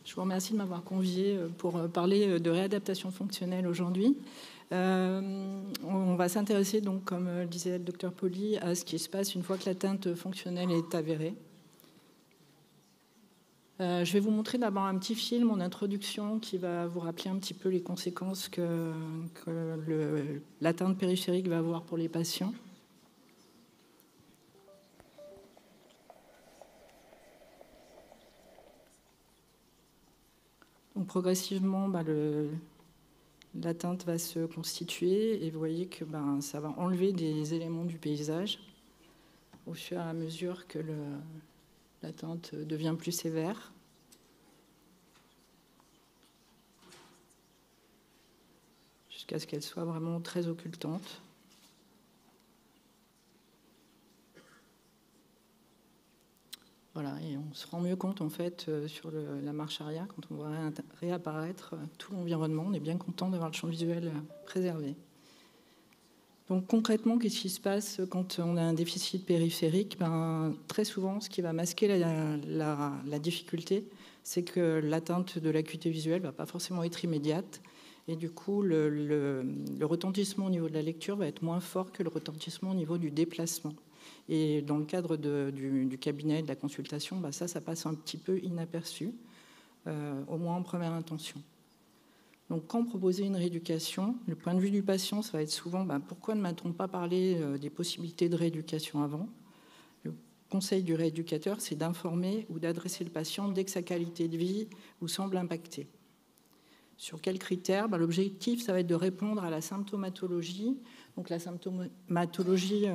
Je vous remercie de m'avoir convié pour parler de réadaptation fonctionnelle aujourd'hui. On va s'intéresser donc, comme le disait le docteur Poli, à ce qui se passe une fois que l'atteinte fonctionnelle est avérée. Je vais vous montrer d'abord un petit film en introduction qui va vous rappeler un petit peu les conséquences que l'atteinte périphérique va avoir pour les patients. Donc progressivement, l'atteinte va se constituer et vous voyez que ça va enlever des éléments du paysage au fur et à mesure que l'atteinte devient plus sévère. Jusqu'à ce qu'elle soit vraiment très occultante. Voilà, et on se rend mieux compte en fait sur la marche arrière, quand on voit réapparaître tout l'environnement, on est bien content d'avoir le champ visuel préservé. Donc concrètement, qu'est-ce qui se passe quand on a un déficit périphérique? Très souvent, ce qui va masquer la difficulté, c'est que l'atteinte de l'acuité visuelle ne va pas forcément être immédiate. Et du coup, le retentissement au niveau de la lecture va être moins fort que le retentissement au niveau du déplacement. Et dans le cadre du cabinet, de la consultation, ça passe un petit peu inaperçu, au moins en première intention. Donc, quand proposer une rééducation, le point de vue du patient, ça va être souvent pourquoi ne m'a-t-on pas parlé des possibilités de rééducation avant? Le conseil du rééducateur, c'est d'informer ou d'adresser le patient dès que sa qualité de vie vous semble impactée. Sur quels critères? L'objectif, ça va être de répondre à la symptomatologie. Donc la symptomatologie,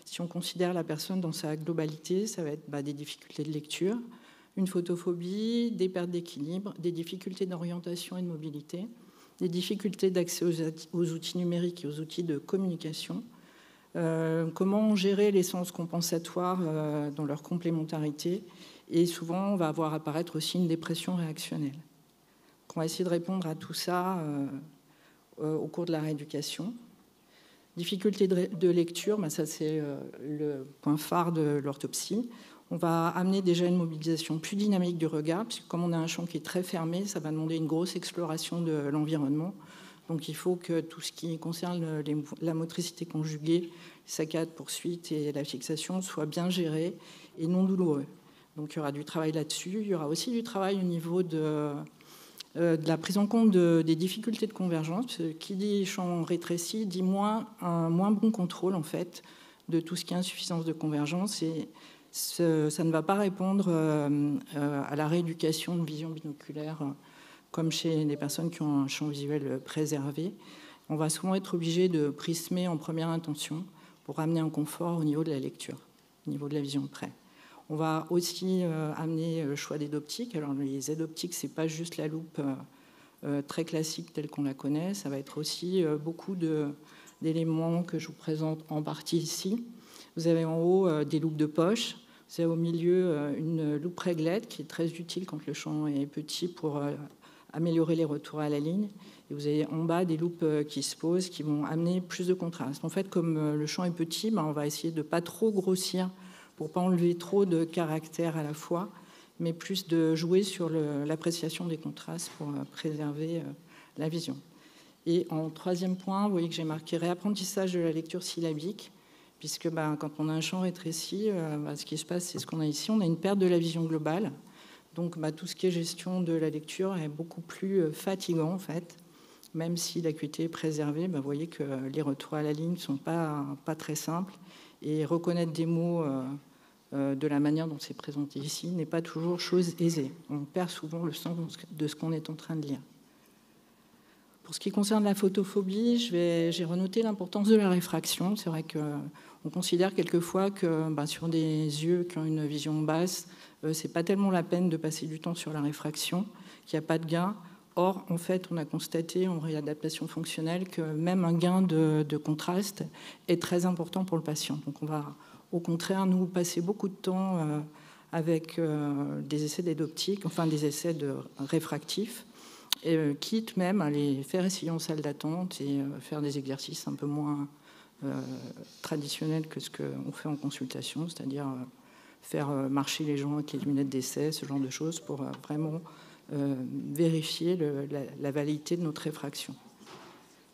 si on considère la personne dans sa globalité, ça va être des difficultés de lecture, une photophobie, des pertes d'équilibre, des difficultés d'orientation et de mobilité, des difficultés d'accès aux outils numériques et aux outils de communication, comment gérer les sens compensatoires dans leur complémentarité, et souvent on va voir apparaître aussi une dépression réactionnelle. On va essayer de répondre à tout ça au cours de la rééducation. Difficulté de lecture, ça c'est le point phare de l'orthopsie. On va amener déjà une mobilisation plus dynamique du regard, puisque comme on a un champ qui est très fermé, ça va demander une grosse exploration de l'environnement. Donc il faut que tout ce qui concerne la motricité conjuguée, les saccades, poursuites et la fixation soit bien géré et non douloureux. Donc il y aura du travail là-dessus. Il y aura aussi du travail au niveau de la prise en compte des difficultés de convergence. Qui dit champ rétréci dit un moins bon contrôle en fait de tout ce qui est insuffisance de convergence, et ça ne va pas répondre à la rééducation de vision binoculaire comme chez les personnes qui ont un champ visuel préservé. On va souvent être obligé de prismer en première intention pour amener un confort au niveau de la lecture, au niveau de la vision de près. On va aussi amener le choix d'aide optique. Alors les aides optiques, ce n'est pas juste la loupe très classique telle qu'on la connaît, ça va être aussi beaucoup d'éléments que je vous présente en partie ici. Vous avez en haut des loupes de poche, vous avez au milieu une loupe réglette qui est très utile quand le champ est petit pour améliorer les retours à la ligne. Et vous avez en bas des loupes qui se posent, qui vont amener plus de contraste. En fait, comme le champ est petit, on va essayer de ne pas trop grossir pour ne pas enlever trop de caractère à la fois, mais plus de jouer sur l'appréciation des contrastes pour préserver la vision. Et en troisième point, vous voyez que j'ai marqué réapprentissage de la lecture syllabique, puisque quand on a un champ rétréci, ce qui se passe, c'est ce qu'on a ici, on a une perte de la vision globale. Donc tout ce qui est gestion de la lecture est beaucoup plus fatigant en fait, même si l'acuité est préservée. Vous voyez que les retours à la ligne ne sont pas très simples. Et reconnaître des mots de la manière dont c'est présenté ici n'est pas toujours chose aisée. On perd souvent le sens de ce qu'on est en train de lire. Pour ce qui concerne la photophobie, j'ai renoté l'importance de la réfraction. C'est vrai qu'on considère quelquefois que sur des yeux qui ont une vision basse, c'est pas tellement la peine de passer du temps sur la réfraction, qu'il n'y a pas de gain. Or, en fait, on a constaté en réadaptation fonctionnelle que même un gain de contraste est très important pour le patient. Donc on va, au contraire, nous passer beaucoup de temps avec des essais d'aide optique, enfin des essais de réfractifs, et quitte même à les faire essayer en salle d'attente et faire des exercices un peu moins traditionnels que ce qu'on fait en consultation, c'est-à-dire faire marcher les gens avec les lunettes d'essai, ce genre de choses, pour vraiment vérifier la validité de notre réfraction.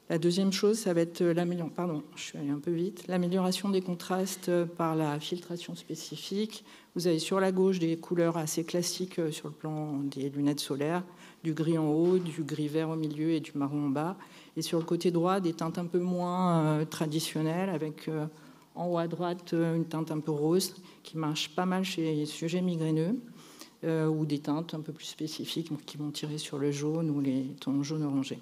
La deuxième chose, ça va être l'amélioration des contrastes par la filtration spécifique. Vous avez sur la gauche des couleurs assez classiques sur le plan des lunettes solaires, du gris en haut, du gris vert au milieu et du marron en bas. Et sur le côté droit, des teintes un peu moins traditionnelles, avec en haut à droite une teinte un peu rose qui marche pas mal chez les sujets migraineux, ou des teintes un peu plus spécifiques qui vont tirer sur le jaune ou les tons jaune orangé.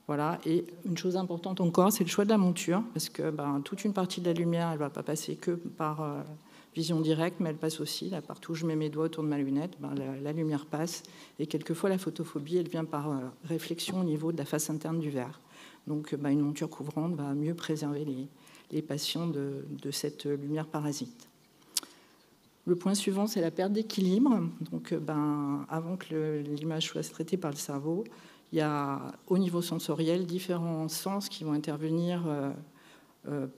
Voilà, et une chose importante encore, c'est le choix de la monture, parce que toute une partie de la lumière, elle ne va pas passer que par vision directe, mais elle passe aussi, là, partout où je mets mes doigts autour de ma lunette, la lumière passe, et quelquefois la photophobie, elle vient par réflexion au niveau de la face interne du verre. Donc une monture couvrante va mieux préserver les patients de cette lumière parasite. Le point suivant, c'est la perte d'équilibre. Donc avant que l'image soit traitée par le cerveau, il y a au niveau sensoriel différents sens qui vont intervenir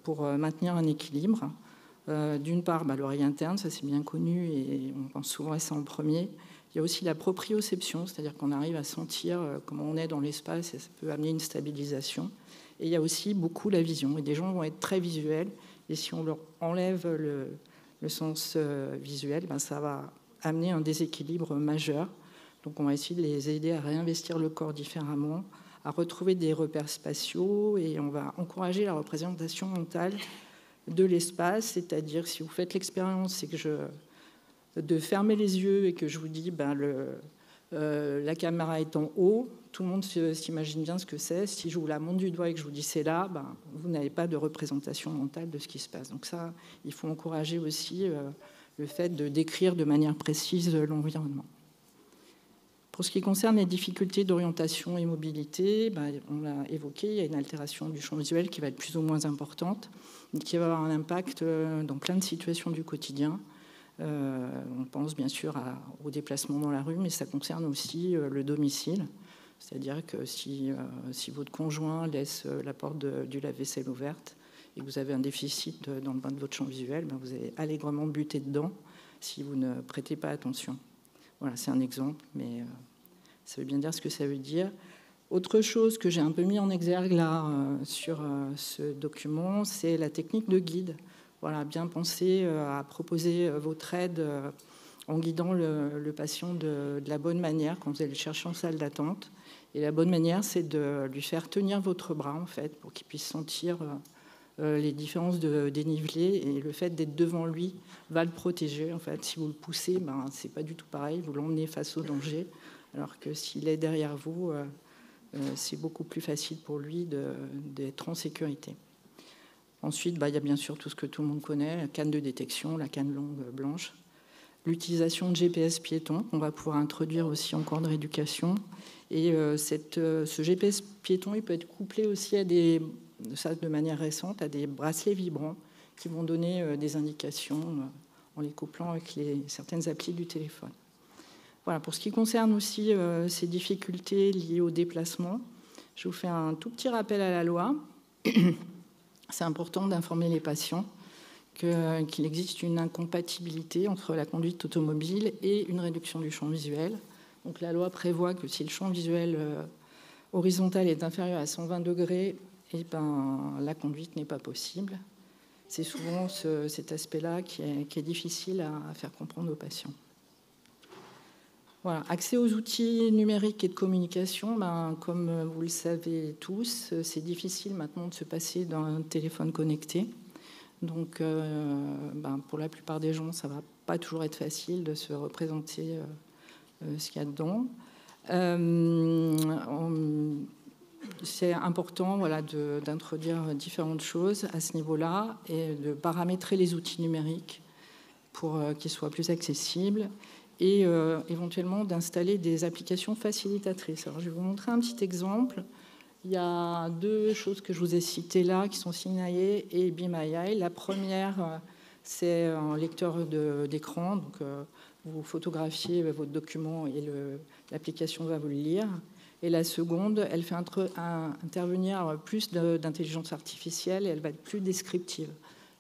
pour maintenir un équilibre. D'une part, l'oreille interne, ça c'est bien connu et on pense souvent à ça en premier. Il y a aussi la proprioception, c'est-à-dire qu'on arrive à sentir comment on est dans l'espace et ça peut amener une stabilisation. Et il y a aussi beaucoup la vision. Et des gens vont être très visuels et si on leur enlève le sens visuel, ça va amener un déséquilibre majeur. Donc on va essayer de les aider à réinvestir le corps différemment, à retrouver des repères spatiaux et on va encourager la représentation mentale de l'espace, c'est-à-dire si vous faites l'expérience de fermer les yeux et que je vous dis la caméra est en haut, tout le monde s'imagine bien ce que c'est. Si je vous la montre du doigt et que je vous dis c'est là, vous n'avez pas de représentation mentale de ce qui se passe. Donc ça, il faut encourager aussi le fait de décrire de manière précise l'environnement. Pour ce qui concerne les difficultés d'orientation et mobilité, on l'a évoqué, il y a une altération du champ visuel qui va être plus ou moins importante, qui va avoir un impact dans plein de situations du quotidien. On pense bien sûr au déplacement dans la rue, mais ça concerne aussi le domicile. C'est-à-dire que si votre conjoint laisse la porte du lave-vaisselle ouverte et que vous avez un déficit dans le bain de votre champ visuel, vous allez allègrement buter dedans si vous ne prêtez pas attention. Voilà, c'est un exemple, mais ça veut bien dire ce que ça veut dire. Autre chose que j'ai un peu mis en exergue là sur ce document, c'est la technique de guide. Voilà, bien penser à proposer votre aide en guidant le patient de la bonne manière quand vous allez le chercher en salle d'attente. Et la bonne manière, c'est de lui faire tenir votre bras, en fait, pour qu'il puisse sentir les différences de dénivelé. Et le fait d'être devant lui va le protéger. En fait, si vous le poussez, c'est pas du tout pareil. Vous l'emmenez face au danger. Alors que s'il est derrière vous, c'est beaucoup plus facile pour lui d'être en sécurité. Ensuite, il y a bien sûr tout ce que tout le monde connaît, la canne de détection, la canne longue blanche. L'utilisation de GPS piéton, qu'on va pouvoir introduire aussi en cours de rééducation. Et ce GPS piéton, il peut être couplé aussi ça de manière récente, à des bracelets vibrants qui vont donner des indications en les couplant avec certaines applis du téléphone. Voilà, pour ce qui concerne aussi ces difficultés liées au déplacement, je vous fais un tout petit rappel à la loi. C'est important d'informer les patients qu'il existe une incompatibilité entre la conduite automobile et une réduction du champ visuel. Donc la loi prévoit que si le champ visuel horizontal est inférieur à 120 degrés, la conduite n'est pas possible. C'est souvent cet aspect-là qui est difficile à faire comprendre aux patients. Voilà. Accès aux outils numériques et de communication, comme vous le savez tous, c'est difficile maintenant de se passer d'un téléphone connecté. Donc, pour la plupart des gens, ça ne va pas toujours être facile de se représenter ce qu'il y a dedans. C'est important d'introduire différentes choses à ce niveau-là et de paramétrer les outils numériques pour qu'ils soient plus accessibles et éventuellement d'installer des applications facilitatrices. Alors, je vais vous montrer un petit exemple. Il y a deux choses que je vous ai citées là qui sont Signae et Be My Eye. La première, c'est un lecteur d'écran. Donc, vous photographiez votre document et l'application va vous le lire. Et la seconde, elle fait intervenir plus d'intelligence artificielle et elle va être plus descriptive.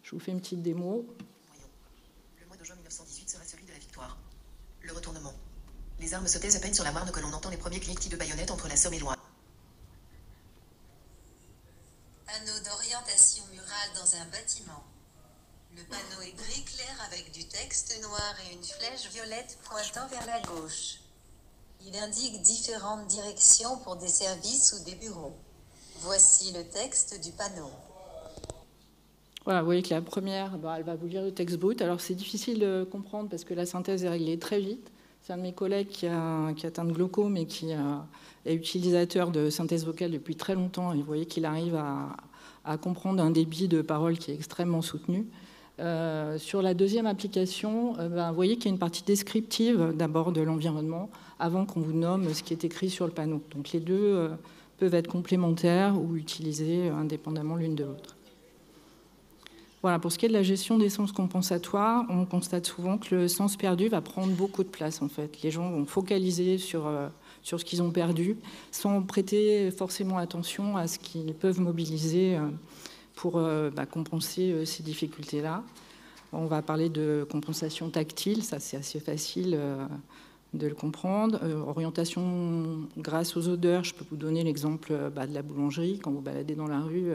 Je vous fais une petite démo. Le mois de juin 1918 sera celui de la victoire. Le retournement. Les Les armes sautaient et peignent sur la Marne que l'on entend les premiers cliquetis de baïonnettes entre la Somme et Loire. Panneau d'orientation murale dans un bâtiment. Le panneau est gris clair avec du texte noir et une flèche violette pointant vers la gauche. Il indique différentes directions pour des services ou des bureaux. Voici le texte du panneau. Voilà, vous voyez que la première, elle va vous lire le texte brut. Alors c'est difficile de comprendre parce que la synthèse est réglée très vite. C'est un de mes collègues qui a atteint de glaucome et qui est utilisateur de synthèse vocale depuis très longtemps. Et vous voyez qu'il arrive à comprendre un débit de parole qui est extrêmement soutenu. Sur la deuxième application, vous voyez qu'il y a une partie descriptive d'abord de l'environnement avant qu'on vous nomme ce qui est écrit sur le panneau. Donc les deux peuvent être complémentaires ou utilisés indépendamment l'une de l'autre. Voilà, pour ce qui est de la gestion des sens compensatoires, on constate souvent que le sens perdu va prendre beaucoup de place en fait. Les gens vont focaliser sur ce qu'ils ont perdu sans prêter forcément attention à ce qu'ils peuvent mobiliser pour compenser ces difficultés-là. On va parler de compensation tactile, ça c'est assez facile de le comprendre. Orientation grâce aux odeurs, je peux vous donner l'exemple de la boulangerie. Quand vous baladez dans la rue,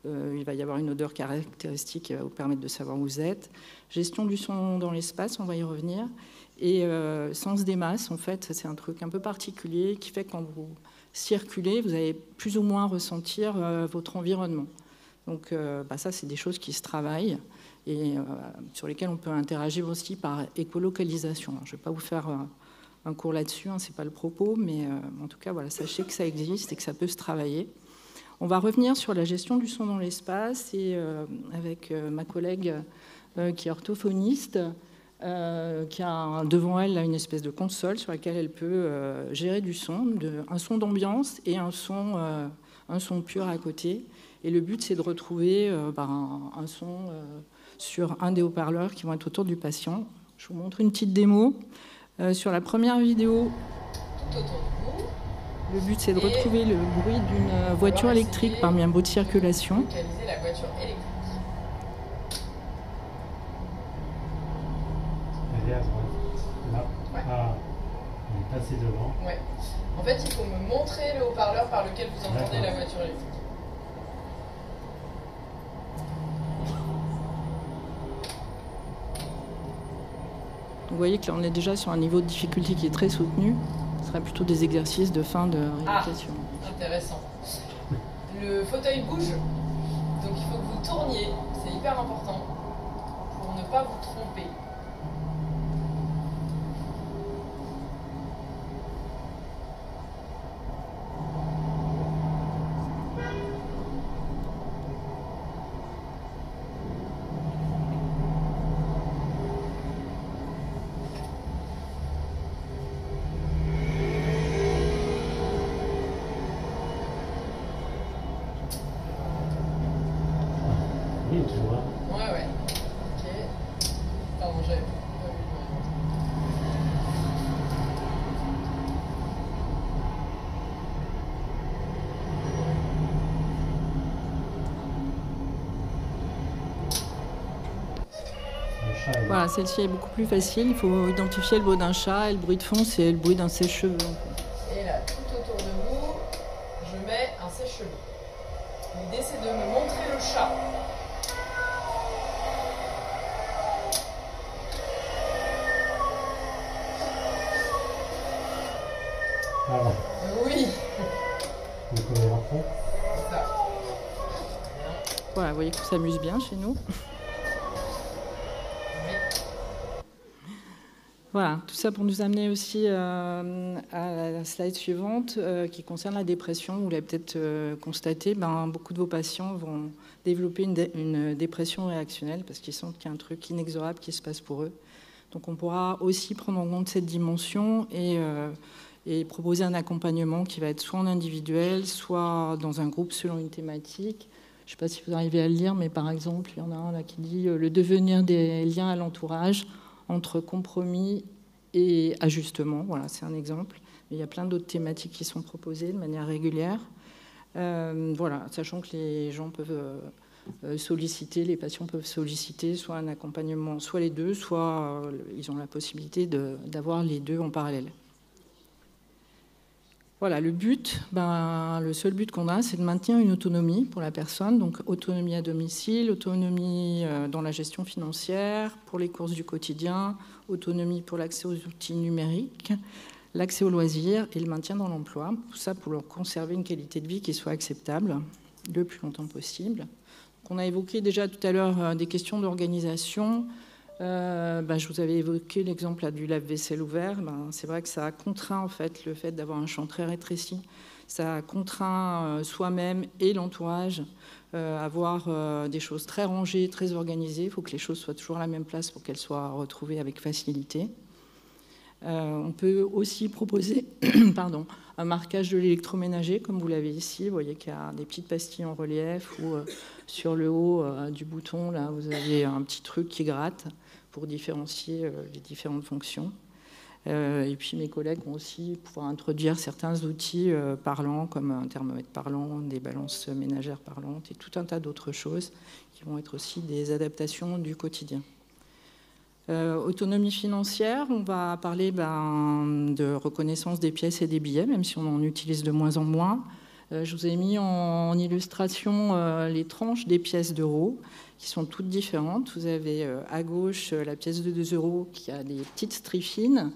il va y avoir une odeur caractéristique qui va vous permettre de savoir où vous êtes. Gestion du son dans l'espace, on va y revenir. Et sens des masses, en fait, c'est un truc un peu particulier qui fait que quand vous circulez, vous allez plus ou moins ressentir votre environnement. Donc ça, c'est des choses qui se travaillent et sur lesquelles on peut interagir aussi par écolocalisation. Alors, je ne vais pas vous faire un cours là-dessus, ce n'est pas le propos, mais en tout cas, voilà, sachez que ça existe et que ça peut se travailler. On va revenir sur la gestion du son dans l'espace et avec ma collègue qui est orthophoniste, qui a devant elle là, une espèce de console sur laquelle elle peut gérer du son, un son d'ambiance et un son pur à côté. Et le but, c'est de retrouver un son sur un des haut-parleurs qui vont être autour du patient. Je vous montre une petite démo. Sur la première vidéo, le but, c'est de retrouver le bruit d'une voiture électrique parmi un bruit de circulation. Localiser la voiture électrique. Elle est à droite. Là. Ouais. Ah, elle est passée devant. Ouais. En fait, il faut me montrer le haut-parleur par lequel vous entendez la voiture électrique. Vous voyez que là, on est déjà sur un niveau de difficulté qui est très soutenu. Ce sera plutôt des exercices de fin de rééducation. Ah, intéressant. Le fauteuil bouge, donc il faut que vous tourniez, c'est hyper important, pour ne pas vous tromper. Oui, tu vois. Ouais. Ok. Pardon, j'avais pas vu. Le chat est là. Voilà, celle-ci est beaucoup plus facile. Il faut identifier le bruit d'un chat et le bruit de fond, c'est le bruit d'un sèche-cheveux. Et là, tout autour de vous, je mets un sèche-cheveux. L'idée, c'est de me montrer le chat. Ah ouais. Oui, Le colère en fond. c'est ça. Voilà, vous voyez qu'on s'amuse bien chez nous. Voilà, tout ça pour nous amener aussi à la slide suivante qui concerne la dépression. Vous l'avez peut-être constaté, beaucoup de vos patients vont développer une dépression réactionnelle parce qu'ils sentent qu'il y a un truc inexorable qui se passe pour eux. Donc on pourra aussi prendre en compte cette dimension et proposer un accompagnement qui va être soit en individuel, soit dans un groupe selon une thématique. Je ne sais pas si vous arrivez à le lire, mais par exemple, il y en a un là qui dit « Le devenir des liens à l'entourage ». Entre compromis et ajustement, voilà, c'est un exemple. Mais il y a plein d'autres thématiques qui sont proposées de manière régulière. Voilà, sachant que les gens peuvent solliciter, les patients peuvent solliciter soit un accompagnement, soit les deux, soit ils ont la possibilité d'avoir les deux en parallèle. Voilà, le seul but qu'on a, c'est de maintenir une autonomie pour la personne, donc autonomie à domicile, autonomie dans la gestion financière, pour les courses du quotidien, autonomie pour l'accès aux outils numériques, l'accès aux loisirs et le maintien dans l'emploi. Tout ça pour leur conserver une qualité de vie qui soit acceptable le plus longtemps possible. Donc on a évoqué déjà tout à l'heure des questions d'organisation. Je vous avais évoqué l'exemple du lave-vaisselle ouvert. C'est vrai que ça a contraint en fait, le fait d'avoir un champ très rétréci. Ça a contraint soi-même et l'entourage à avoir des choses très rangées, très organisées. Il faut que les choses soient toujours à la même place pour qu'elles soient retrouvées avec facilité. On peut aussi proposer un marquage de l'électroménager, comme vous l'avez ici. Vous voyez qu'il y a des petites pastilles en relief ou sur le haut du bouton, là, vous avez un petit truc qui gratte pour différencier les différentes fonctions. Et puis mes collègues vont aussi pouvoir introduire certains outils parlants, comme un thermomètre parlant, des balances ménagères parlantes et tout un tas d'autres choses qui vont être aussi des adaptations du quotidien. Autonomie financière, on va parler de reconnaissance des pièces et des billets, même si on en utilise de moins en moins. Je vous ai mis en illustration les tranches des pièces d'euros, qui sont toutes différentes. Vous avez à gauche la pièce de 2 € qui a des petites stries fines,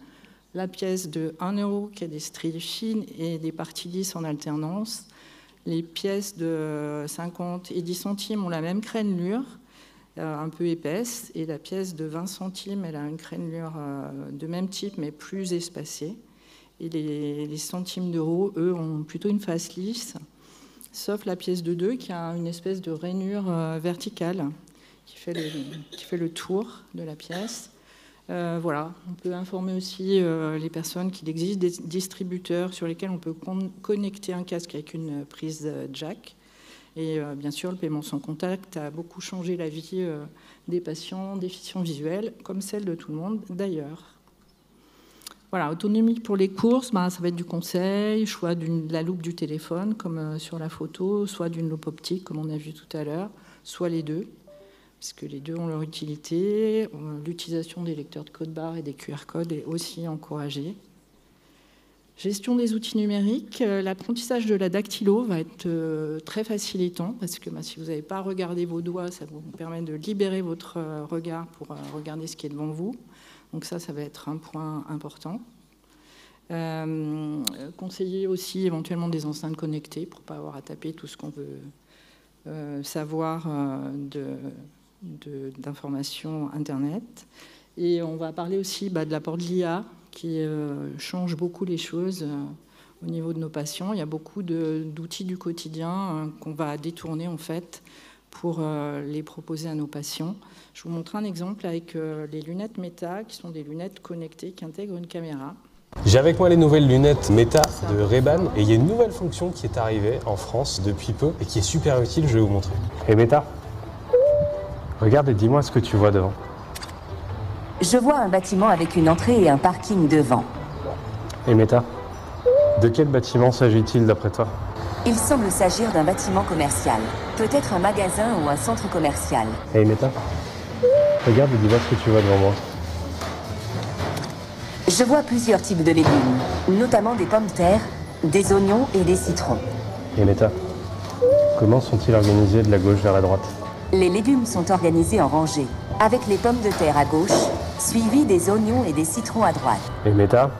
la pièce de 1 € qui a des stries fines et des parties lisses en alternance. Les pièces de 50 et 10 centimes ont la même crénelure, un peu épaisse, et la pièce de 20 centimes, elle a une crénelure de même type, mais plus espacée. Et les centimes d'euros, eux, ont plutôt une face lisse, sauf la pièce de 2 qui a une espèce de rainure verticale qui fait le tour de la pièce. Voilà, on peut informer aussi les personnes qu'il existe des distributeurs sur lesquels on peut connecter un casque avec une prise jack. Et bien sûr, le paiement sans contact a beaucoup changé la vie des patients déficients visuels, comme celle de tout le monde d'ailleurs. Voilà, autonomie pour les courses, ça va être du conseil, choix de la loupe du téléphone, comme sur la photo, soit d'une loupe optique, comme on a vu tout à l'heure, soit les deux, puisque les deux ont leur utilité. L'utilisation des lecteurs de code barre et des QR codes est aussi encouragée. Gestion des outils numériques, l'apprentissage de la dactylo va être très facilitant, parce que si vous n'avez pas regardé vos doigts, ça vous permet de libérer votre regard pour regarder ce qui est devant vous. Donc ça va être un point important. Conseiller aussi éventuellement des enceintes connectées pour ne pas avoir à taper tout ce qu'on veut savoir d'informations Internet. Et on va parler aussi de l'apport de l'IA qui change beaucoup les choses au niveau de nos patients. Il y a beaucoup d'outils du quotidien qu'on va détourner en fait pour les proposer à nos patients. Je vous montre un exemple avec les lunettes Meta, qui sont des lunettes connectées qui intègrent une caméra. J'ai avec moi les nouvelles lunettes Meta de Ray-Ban et il y a une nouvelle fonction qui est arrivée en France depuis peu et qui est super utile, je vais vous montrer. Hé Meta, regarde et dis-moi ce que tu vois devant. Je vois un bâtiment avec une entrée et un parking devant. Hé Meta, de quel bâtiment s'agit-il d'après toi? Il semble s'agir d'un bâtiment commercial, peut-être un magasin ou un centre commercial. Hé Meta, regarde et dis-moi ce que tu vois devant moi. Je vois plusieurs types de légumes, notamment des pommes de terre, des oignons et des citrons. Hé Meta, comment sont-ils organisés de la gauche vers la droite? Les légumes sont organisés en rangées, avec les pommes de terre à gauche, suivies des oignons et des citrons à droite. Hé Meta,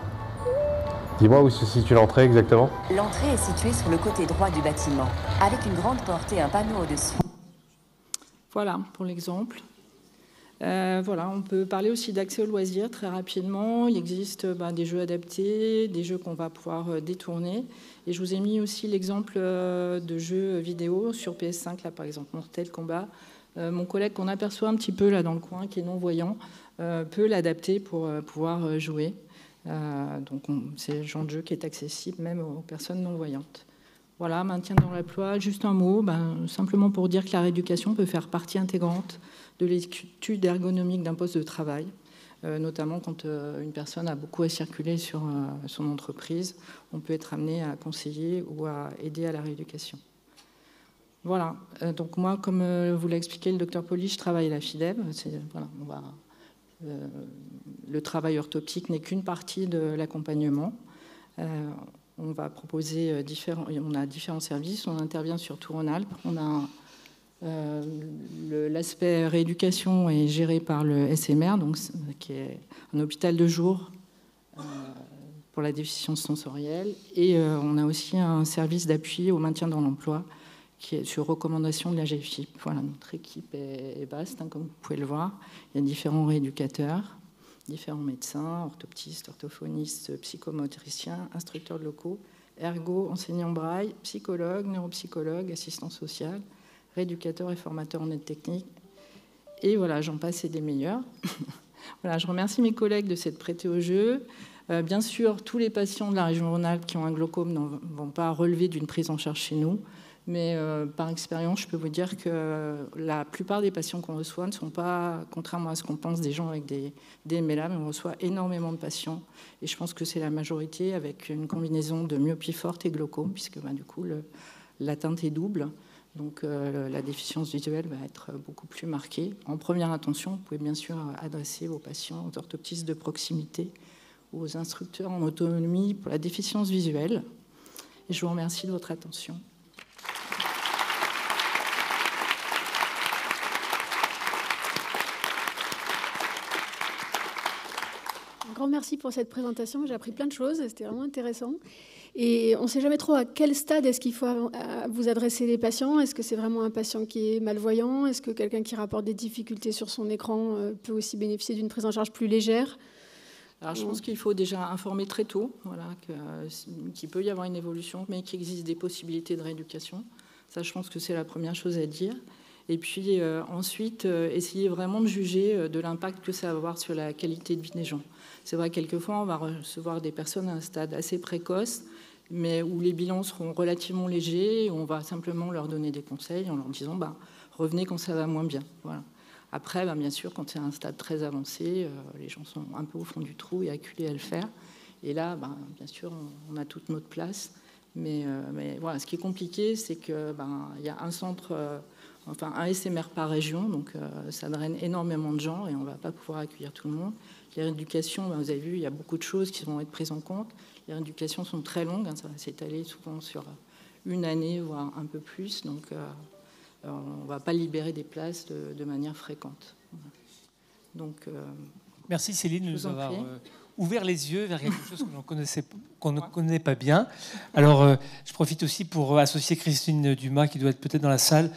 dis-moi où se situe l'entrée exactement? L'entrée est située sur le côté droit du bâtiment, avec une grande porte et un panneau au-dessus. Voilà pour l'exemple. Voilà, on peut parler aussi d'accès aux loisirs très rapidement. Il existe des jeux adaptés, des jeux qu'on va pouvoir détourner. Et je vous ai mis aussi l'exemple de jeux vidéo sur PS5, là par exemple, Mortal Kombat. Mon collègue qu'on aperçoit un petit peu là dans le coin, qui est non-voyant, peut l'adapter pour pouvoir jouer. Donc c'est le genre de jeu qui est accessible même aux personnes non-voyantes. Voilà, maintien dans l'emploi, juste un mot, simplement pour dire que la rééducation peut faire partie intégrante de l'étude ergonomique d'un poste de travail, notamment quand une personne a beaucoup à circuler sur son entreprise, on peut être amené à conseiller ou à aider à la rééducation. Voilà, donc moi, comme vous l'a expliqué le docteur Poli, je travaille à la FIDEB. Voilà, le travail orthoptique n'est qu'une partie de l'accompagnement. On va proposer on a différents services. On intervient sur tout Rhône-Alpes. On a l'aspect rééducation est géré par le SMR, donc, qui est un hôpital de jour pour la déficience sensorielle. Et on a aussi un service d'appui au maintien dans l'emploi qui est sur recommandation de la GFIP. Voilà, notre équipe est vaste, comme vous pouvez le voir. Il y a différents rééducateurs, différents médecins, orthoptistes, orthophonistes, psychomotriciens, instructeurs de locaux, ergo, enseignants braille, psychologues, neuropsychologues, assistants sociaux, rééducateurs et formateurs en aide technique. Et voilà, j'en passe et des meilleurs. Voilà, je remercie mes collègues de s'être prêtés au jeu. Bien sûr, tous les patients de la région Rhône-Alpes qui ont un glaucome ne vont pas relever d'une prise en charge chez nous. Mais par expérience, je peux vous dire que la plupart des patients qu'on reçoit ne sont pas, contrairement à ce qu'on pense, des gens avec des MLA, mais on reçoit énormément de patients. Et je pense que c'est la majorité avec une combinaison de myopie forte et glaucome, puisque du coup, l'atteinte est double. Donc la déficience visuelle va être beaucoup plus marquée. En première intention, vous pouvez bien sûr adresser vos patients aux orthoptistes de proximité ou aux instructeurs en autonomie pour la déficience visuelle. Et je vous remercie de votre attention. Un grand merci pour cette présentation. J'ai appris plein de choses, c'était vraiment intéressant. Et on ne sait jamais trop à quel stade est-ce qu'il faut vous adresser les patients. Est-ce que c'est vraiment un patient qui est malvoyant? Est-ce que quelqu'un qui rapporte des difficultés sur son écran peut aussi bénéficier d'une prise en charge plus légère? Alors, je pense qu'il faut déjà informer très tôt, qu'il peut y avoir une évolution, mais qu'il existe des possibilités de rééducation. Ça, je pense que c'est la première chose à dire. Et puis ensuite, essayer vraiment de juger de l'impact que ça va avoir sur la qualité de vie des gens. C'est vrai, quelquefois, on va recevoir des personnes à un stade assez précoce, mais où les bilans seront relativement légers, et on va simplement leur donner des conseils en leur disant revenez quand ça va moins bien. Voilà. Après, bien sûr, quand c'est un stade très avancé, les gens sont un peu au fond du trou et acculés à le faire. Et là, bien sûr, on a toute notre place. Mais voilà, ce qui est compliqué, c'est qu'il y a un centre, un SMR par région, donc ça draine énormément de gens et on ne va pas pouvoir accueillir tout le monde. Les rééducations, vous avez vu, il y a beaucoup de choses qui vont être prises en compte. Les rééducations sont très longues, ça va s'étaler souvent sur une année, voire un peu plus. Donc, on ne va pas libérer des places de manière fréquente. Donc, merci Céline de nous avoir ouvert les yeux vers quelque chose qu'on ne connaît pas bien. Alors, je profite aussi pour associer Christine Dumas, qui doit être peut-être dans la salle,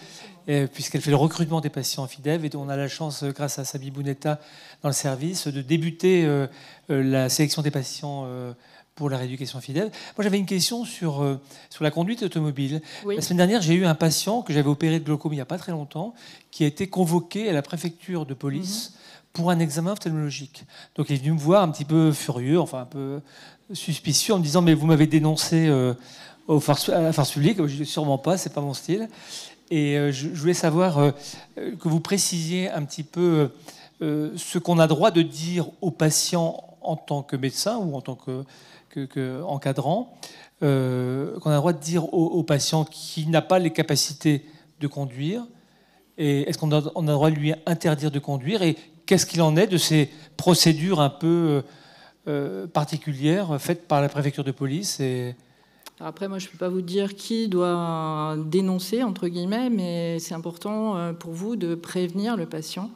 puisqu'elle fait le recrutement des patients en FIDEV, et on a la chance, grâce à Samy Bounetta dans le service, de débuter la sélection des patients pour la rééducation FIDEV. Moi, j'avais une question sur la conduite automobile. Oui. La semaine dernière, j'ai eu un patient que j'avais opéré de glaucome il n'y a pas très longtemps, qui a été convoqué à la préfecture de police pour un examen ophtalmologique. Donc, il est venu me voir un petit peu furieux, un peu suspicieux, en me disant « Mais vous m'avez dénoncé à la force publique ». Je dis « Sûrement pas, c'est pas mon style ». Et je voulais savoir que vous précisiez un petit peu ce qu'on a droit de dire aux patients en tant que médecin ou en tant qu'encadrant, qu'on a le droit de dire aux patients qui n'a pas les capacités de conduire, et est-ce qu'on a le droit de lui interdire de conduire, et qu'est-ce qu'il en est de ces procédures un peu particulières faites par la préfecture de police Après, moi, je ne peux pas vous dire qui doit dénoncer, entre guillemets, mais c'est important pour vous de prévenir le patient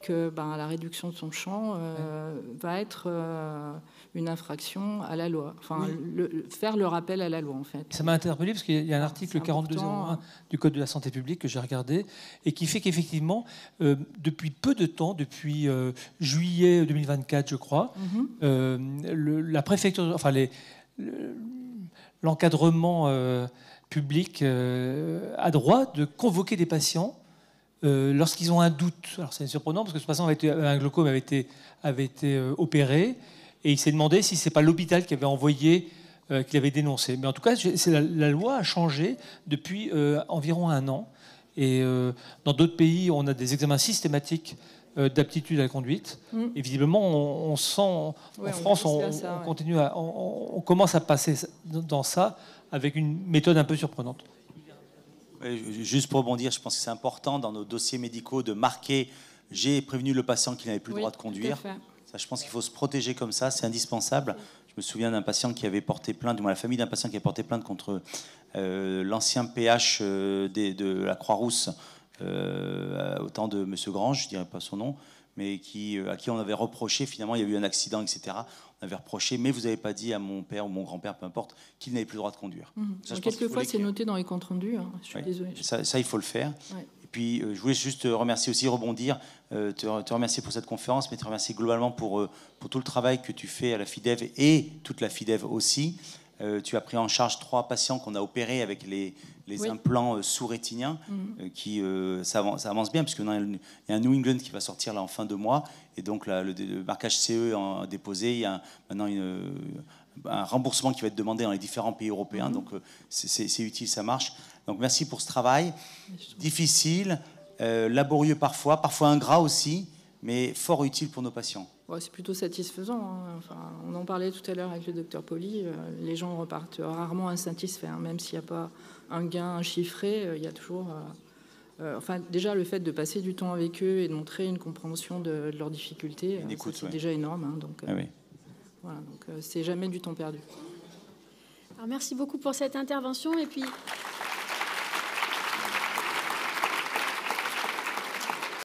que la réduction de son champ va être une infraction à la loi. Faire le rappel à la loi, en fait. Ça m'a interpellé parce qu'il y a un article 4201 du Code de la santé publique que j'ai regardé et qui fait qu'effectivement, depuis peu de temps, depuis juillet 2024, je crois, la préfecture, l'encadrement public a droit de convoquer des patients lorsqu'ils ont un doute. Alors c'est surprenant parce que ce patient un glaucome avait été opéré et il s'est demandé si c'est pas l'hôpital qui avait envoyé, qui l'avait dénoncé. Mais en tout cas, la loi a changé depuis environ 1 an. Et dans d'autres pays, on a des examens systématiques d'aptitude à la conduite. Et visiblement, on sent, en France, on commence à passer dans ça avec une méthode un peu surprenante. Juste pour rebondir, je pense que c'est important dans nos dossiers médicaux de marquer « j'ai prévenu le patient qu'il n'avait plus le droit de conduire ». Ça, je pense qu'il faut se protéger comme ça, c'est indispensable. Je me souviens d'un patient qui avait porté plainte, du moins la famille d'un patient qui avait porté plainte contre l'ancien PH de la Croix-Rousse, au temps de M. Grange, je ne dirais pas son nom, mais à qui on avait reproché, finalement il y a eu un accident, etc. On avait reproché, mais vous n'avez pas dit à mon père ou mon grand-père, peu importe, qu'il n'avait plus le droit de conduire. Quelquefois, c'est noté dans les comptes rendus. Hein. Je suis désolée. Ça, il faut le faire. Ouais. Et puis, je voulais juste te remercier aussi, rebondir, te remercier pour cette conférence, mais te remercier globalement pour tout le travail que tu fais à la FIDEV et toute la FIDEV aussi. Tu as pris en charge 3 patients qu'on a opérés avec les implants sous-rétiniens, ça avance bien, puisqu'il y a un New England qui va sortir là en fin de mois, et donc là, le marquage CE en déposé, il y a maintenant un remboursement qui va être demandé dans les différents pays européens, donc c'est utile, ça marche. Donc merci pour ce travail, difficile, laborieux parfois ingrat aussi, mais fort utile pour nos patients. Ouais, c'est plutôt satisfaisant. Hein. Enfin, on en parlait tout à l'heure avec le docteur Poli. Les gens repartent rarement insatisfaits, hein. Même s'il n'y a pas un gain chiffré, il y a toujours... déjà, le fait de passer du temps avec eux et de montrer une compréhension de leurs difficultés, c'est déjà énorme. Hein. Donc, voilà, donc c'est jamais du temps perdu. Alors, merci beaucoup pour cette intervention. Et puis...